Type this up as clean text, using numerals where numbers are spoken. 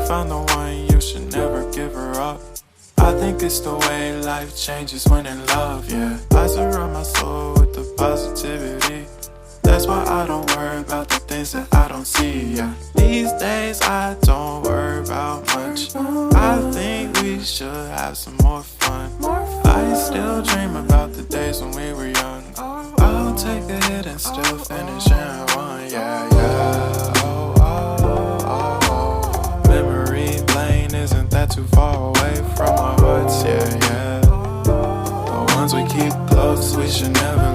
found the one, you should never give her up. I think it's the way life changes when in love, yeah. I surround my soul with the positivity. That's why I don't worry about the things that I don't see, yeah. These days I don't worry about much. I think we should have some more fun. I still dream about the days when we were young. I'll take a hit and still finish in one, yeah, yeah. Oh, oh, oh, oh. Memory lane isn't that too far away from our hearts, yeah, yeah. The ones we keep close, we should never